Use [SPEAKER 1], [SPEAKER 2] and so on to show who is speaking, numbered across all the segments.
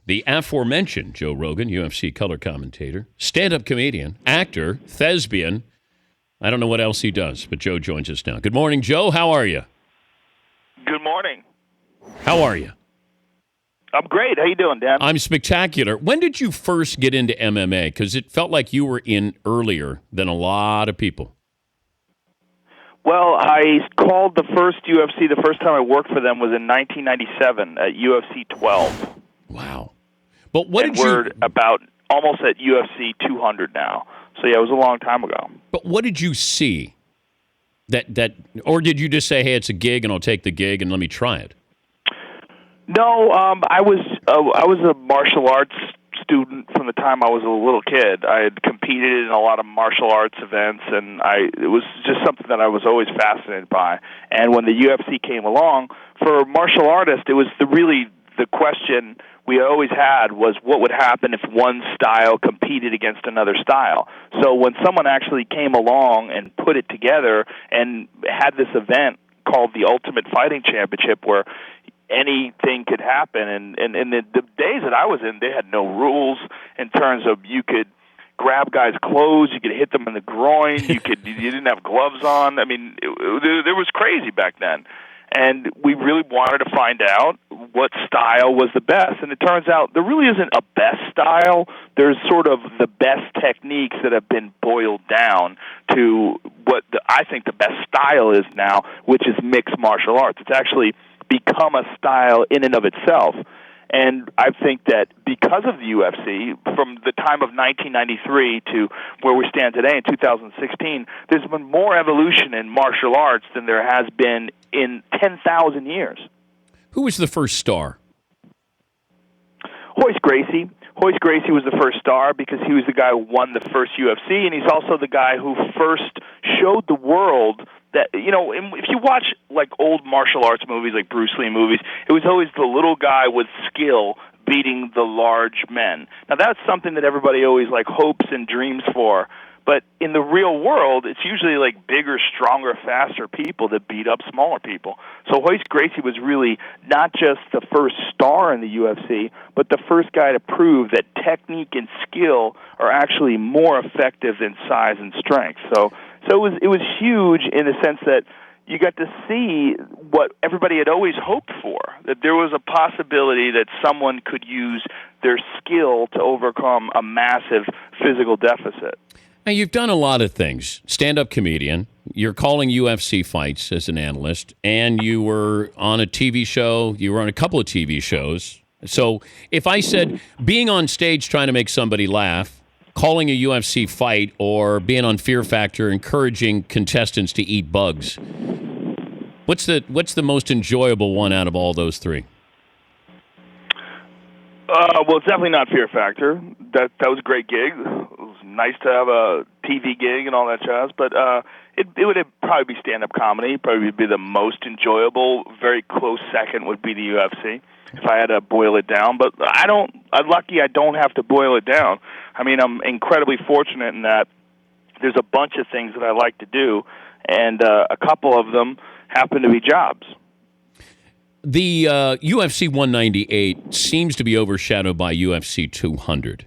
[SPEAKER 1] The aforementioned Joe Rogan, UFC color commentator, stand-up comedian, actor, thespian. I don't know what else he does, but Joe joins us now. Good morning, Joe. How are you?
[SPEAKER 2] Good morning.
[SPEAKER 1] How are you?
[SPEAKER 2] I'm great. How you doing, Dan?
[SPEAKER 1] I'm spectacular. When did you first get into MMA? Because it felt like you were in earlier than a lot of people.
[SPEAKER 2] Well, I called the first UFC. The first time I worked for them was in 1997 at UFC 12.
[SPEAKER 1] Wow. But what
[SPEAKER 2] and
[SPEAKER 1] did
[SPEAKER 2] we're about almost at UFC 200 now. So, yeah, it was a long time ago.
[SPEAKER 1] But what did you see? Or did you just say, hey, it's a gig and I'll take the gig and let me try it?
[SPEAKER 2] No, I was a martial arts student from the time I was a little kid. I had competed in a lot of martial arts events, and it was just something that I was always fascinated by. And when the UFC came along, for martial artists, it was the question we always had was what would happen if one style competed against another style. So when someone actually came along and put it together and had this event called the Ultimate Fighting Championship where anything could happen, and in the days that I was in, they had no rules in terms of you could grab guys' clothes, you could hit them in the groin, you didn't have gloves on. I mean, it was crazy back then. And we really wanted to find out what style was the best. And it turns out there really isn't a best style. There's sort of the best techniques that have been boiled down to what I think the best style is now, which is mixed martial arts. It's actually become a style in and of itself. And I think that because of the UFC, from the time of 1993 to where we stand today in 2016, there's been more evolution in martial arts than there has been in 10,000 years.
[SPEAKER 1] Who was the first star?
[SPEAKER 2] Royce Gracie. Royce Gracie was the first star because he was the guy who won the first UFC, and he's also the guy who first showed the world that, if you watch like old martial arts movies, like Bruce Lee movies, it was always the little guy with skill beating the large men. Now that's something that everybody always like hopes and dreams for. But in the real world, it's usually like bigger, stronger, faster people that beat up smaller people. So Royce Gracie was really not just the first star in the UFC, but the first guy to prove that technique and skill are actually more effective than size and strength. So it was huge in the sense that you got to see what everybody had always hoped for, that there was a possibility that someone could use their skill to overcome a massive physical deficit.
[SPEAKER 1] Now, you've done a lot of things. Stand-up comedian. You're calling UFC fights as an analyst, and you were on a TV show. You were on a couple of TV shows. So if I said being on stage trying to make somebody laugh, calling a UFC fight, or being on Fear Factor encouraging contestants to eat bugs, what's the most enjoyable one out of all those three?
[SPEAKER 2] Well, it's definitely not Fear Factor. That was a great gig. It was nice to have a TV gig and all that jazz, but it would probably be stand-up comedy. Probably be the most enjoyable. Very close second would be the UFC, if I had to boil it down. But I'm lucky I don't have to boil it down. I mean, I'm incredibly fortunate in that there's a bunch of things that I like to do, and a couple of them happen to be jobs.
[SPEAKER 1] The UFC 198 seems to be overshadowed by UFC 200.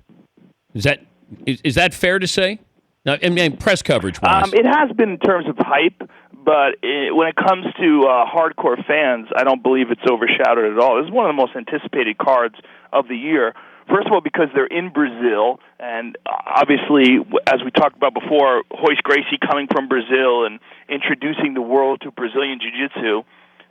[SPEAKER 1] Is that fair to say? Now, I mean, press coverage-wise.
[SPEAKER 2] It has been in terms of hype, but when it comes to hardcore fans, I don't believe it's overshadowed at all. This is one of the most anticipated cards of the year. First of all, because they're in Brazil, and obviously, as we talked about before, Royce Gracie coming from Brazil and introducing the world to Brazilian Jiu-Jitsu.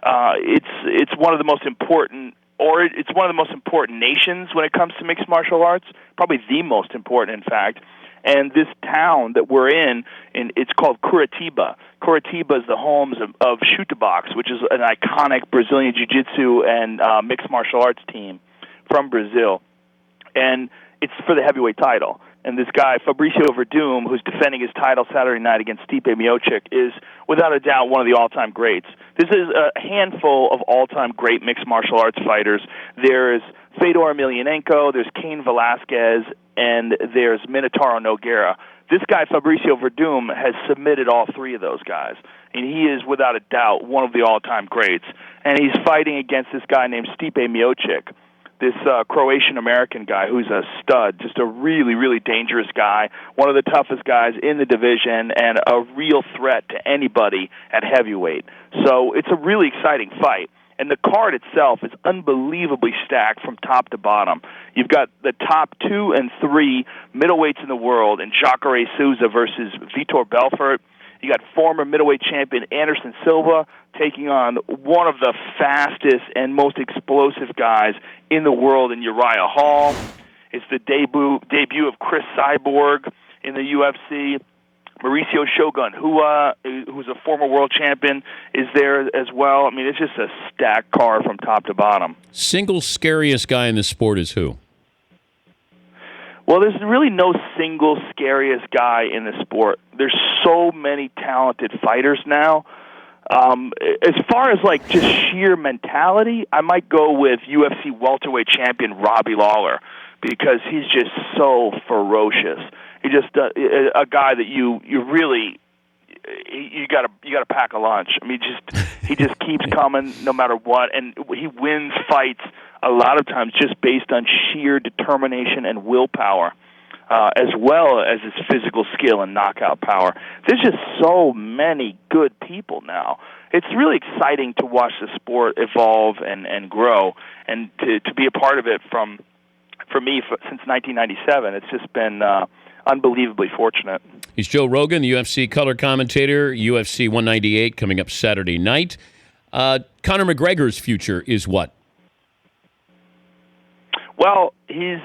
[SPEAKER 2] It's one of the most important, or it's one of the most important nations when it comes to mixed martial arts, probably the most important, in fact. And this town that we're in it's called Curitiba. Curitiba is the home of Chutabox, which is an iconic Brazilian jiu-jitsu and mixed martial arts team from Brazil. And it's for the heavyweight title. And this guy, Fabricio Verdum, who's defending his title Saturday night against Stipe Miocic, is without a doubt one of the all-time greats. This is a handful of all-time great mixed martial arts fighters. There's Fedor Emelianenko, there's Cain Velasquez, and there's Minotauro Nogueira. This guy, Fabricio Verdum, has submitted all three of those guys. And he is, without a doubt, one of the all-time greats. And he's fighting against this guy named Stipe Miocic. this Croatian-American guy who's a stud, just a really, really dangerous guy, one of the toughest guys in the division, and a real threat to anybody at heavyweight. So it's a really exciting fight. And the card itself is unbelievably stacked from top to bottom. You've got the top 2 and 3 middleweights in the world in Jacare Souza versus Vitor Belfort. You got former middleweight champion Anderson Silva taking on one of the fastest and most explosive guys in the world in Uriah Hall. It's the debut of Chris Cyborg in the UFC. Mauricio Shogun, who's a former world champion, is there as well. I mean, it's just a stacked card from top to bottom.
[SPEAKER 1] Single scariest guy in the sport is who?
[SPEAKER 2] Well, there's really no single scariest guy in the sport. There's so many talented fighters now. As far as like just sheer mentality, I might go with UFC welterweight champion Robbie Lawler because he's just so ferocious. He just a guy that you really you got to pack a lunch. I mean, he just keeps coming no matter what, and he wins fights a lot of times just based on sheer determination and willpower, as well as his physical skill and knockout power. There's just so many good people now. It's really exciting to watch the sport evolve and grow, and to be a part of it for me since 1997. It's just been unbelievably fortunate.
[SPEAKER 1] He's Joe Rogan, the UFC color commentator, UFC 198 coming up Saturday night. Conor McGregor's future is what?
[SPEAKER 2] Well, he's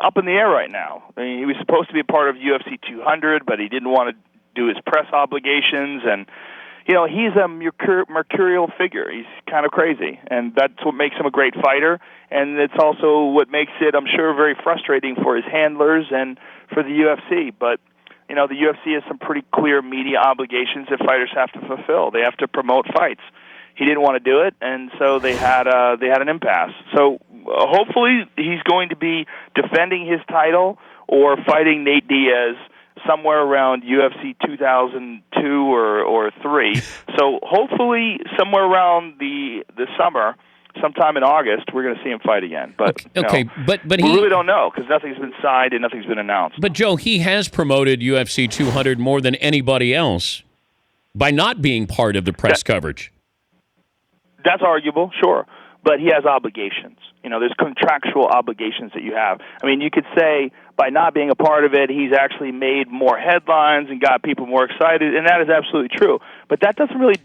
[SPEAKER 2] up in the air right now. I mean, he was supposed to be a part of UFC 200, but he didn't want to do his press obligations. And, you know, he's a mercurial figure. He's kind of crazy. And that's what makes him a great fighter. And it's also what makes it, I'm sure, very frustrating for his handlers and for the UFC. But, you know, the UFC has some pretty clear media obligations that fighters have to fulfill. They have to promote fights. He didn't want to do it, and so they had an impasse. So hopefully he's going to be defending his title or fighting Nate Diaz somewhere around UFC 2002 or 3. So hopefully somewhere around the summer, sometime in August, we're going to see him fight again. But
[SPEAKER 1] okay, but
[SPEAKER 2] we really don't know because nothing's been signed and nothing's been announced.
[SPEAKER 1] But Joe, he has promoted UFC 200 more than anybody else by not being part of the press coverage.
[SPEAKER 2] That's arguable, sure, but he has obligations. You know, there's contractual obligations that you have. I mean, you could say by not being a part of it, he's actually made more headlines and got people more excited, and that is absolutely true. But that doesn't really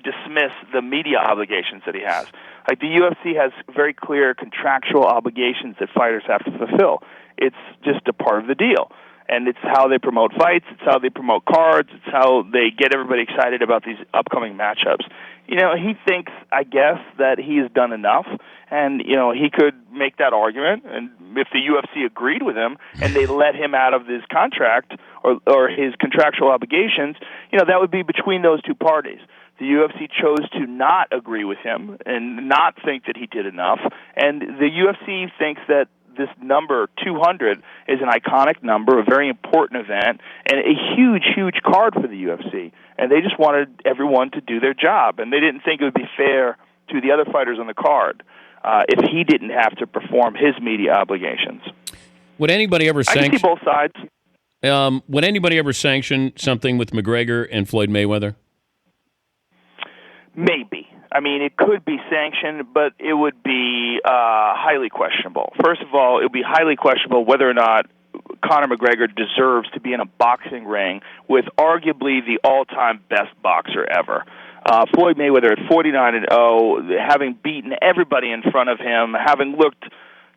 [SPEAKER 2] dismiss the media obligations that he has. Like the UFC has very clear contractual obligations that fighters have to fulfill. It's just a part of the deal. And it's how they promote fights, it's how they promote cards, it's how they get everybody excited about these upcoming matchups. You know, he thinks, I guess, that he has done enough, and, you know, he could make that argument, and if the UFC agreed with him and they let him out of his contract or his contractual obligations, you know, that would be between those two parties. The UFC chose to not agree with him and not think that he did enough, and the UFC thinks that this number 200 is an iconic number, a very important event, and a huge, huge card for the UFC. And they just wanted everyone to do their job, and they didn't think it would be fair to the other fighters on the card if he didn't have to perform his media obligations.
[SPEAKER 1] Would anybody ever
[SPEAKER 2] I can see both sides.
[SPEAKER 1] Would anybody ever sanction something with McGregor and Floyd Mayweather?
[SPEAKER 2] Maybe. I mean, it could be sanctioned, but it would be highly questionable. First of all, it would be highly questionable whether or not Conor McGregor deserves to be in a boxing ring with arguably the all-time best boxer ever. Floyd Mayweather at 49-0, having beaten everybody in front of him, having looked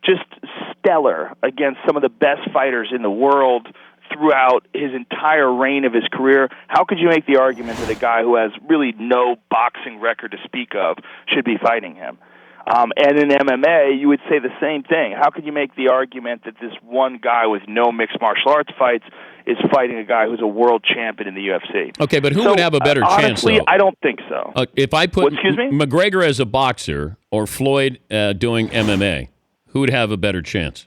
[SPEAKER 2] just stellar against some of the best fighters in the world throughout his entire reign of his career. How could you make the argument that a guy who has really no boxing record to speak of should be fighting him? And in MMA, you would say the same thing. How could you make the argument that this one guy with no mixed martial arts fights is fighting a guy who's a world champion in the UFC?
[SPEAKER 1] Okay, but who would have a better chance,
[SPEAKER 2] honestly,
[SPEAKER 1] though?
[SPEAKER 2] I don't think so.
[SPEAKER 1] If I put
[SPEAKER 2] excuse me?
[SPEAKER 1] McGregor as a boxer or Floyd doing MMA, who would have a better chance?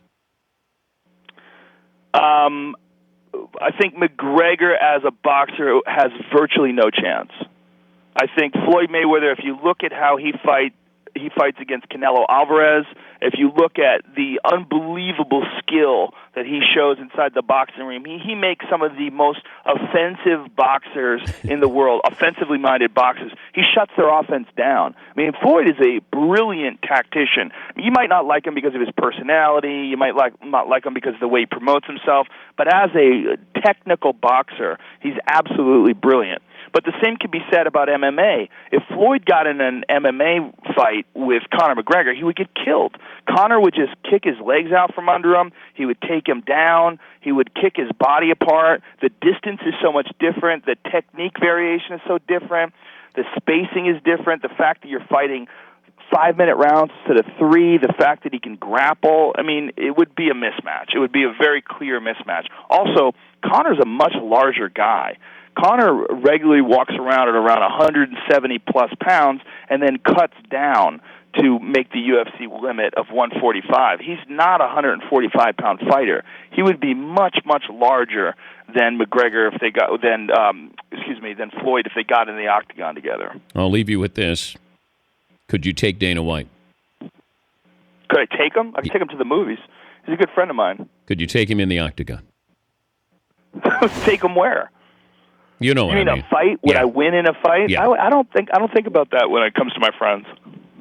[SPEAKER 2] I think McGregor as a boxer has virtually no chance. I think Floyd Mayweather, if you look at how he fights he fights against Canelo Alvarez, if you look at the unbelievable skill that he shows inside the boxing ring, he makes some of the most offensive boxers in the world, offensively minded boxers. He shuts their offense down. I mean, Floyd is a brilliant tactician. You might not like him because of his personality. You might not like him because of the way he promotes himself. But as a technical boxer, he's absolutely brilliant. But the same can be said about MMA. If Floyd got in an MMA fight with Conor McGregor, he would get killed. Conor would just kick his legs out from under him. He would take him down. He would kick his body apart. The distance is so much different. The technique variation is so different. The spacing is different. The fact that you're fighting 5-minute rounds instead of 3, the fact that he can grapple, I mean, it would be a mismatch. It would be a very clear mismatch. Also, Conor's a much larger guy. Conor regularly walks around at around 170-plus pounds and then cuts down to make the UFC limit of 145. He's not a 145-pound fighter. He would be much, much larger than McGregor if they got than Floyd if they got in the octagon together.
[SPEAKER 1] I'll leave you with this. Could you take Dana White?
[SPEAKER 2] Could I take him? I could take him to the movies. He's a good friend of mine.
[SPEAKER 1] Could you take him in the octagon?
[SPEAKER 2] Take him where?
[SPEAKER 1] You know what I mean.
[SPEAKER 2] A fight? Would I win in a fight?
[SPEAKER 1] Yeah.
[SPEAKER 2] I don't think about that when it comes to my friends.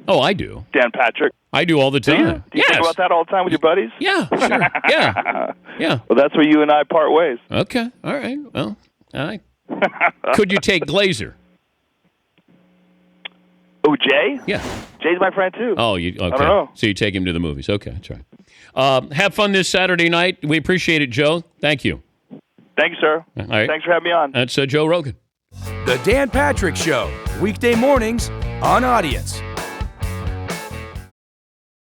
[SPEAKER 1] Oh, I do.
[SPEAKER 2] Dan Patrick.
[SPEAKER 1] I do all the time.
[SPEAKER 2] Do you think about that all the time with your buddies?
[SPEAKER 1] Yeah, sure. Yeah.
[SPEAKER 2] Well, that's where you and I part ways.
[SPEAKER 1] Okay. All right. Well, all right. Could you take Glazer?
[SPEAKER 2] Oh, Jay?
[SPEAKER 1] Yeah.
[SPEAKER 2] Jay's my friend, too.
[SPEAKER 1] Oh, okay.
[SPEAKER 2] I don't know.
[SPEAKER 1] So you take him to the movies. Okay, that's right. Have fun this Saturday night. We appreciate it, Joe. Thank you.
[SPEAKER 2] Thank you, sir.
[SPEAKER 1] All right.
[SPEAKER 2] Thanks for having me on.
[SPEAKER 1] That's Joe Rogan.
[SPEAKER 3] The Dan Patrick Show, weekday mornings on Audience.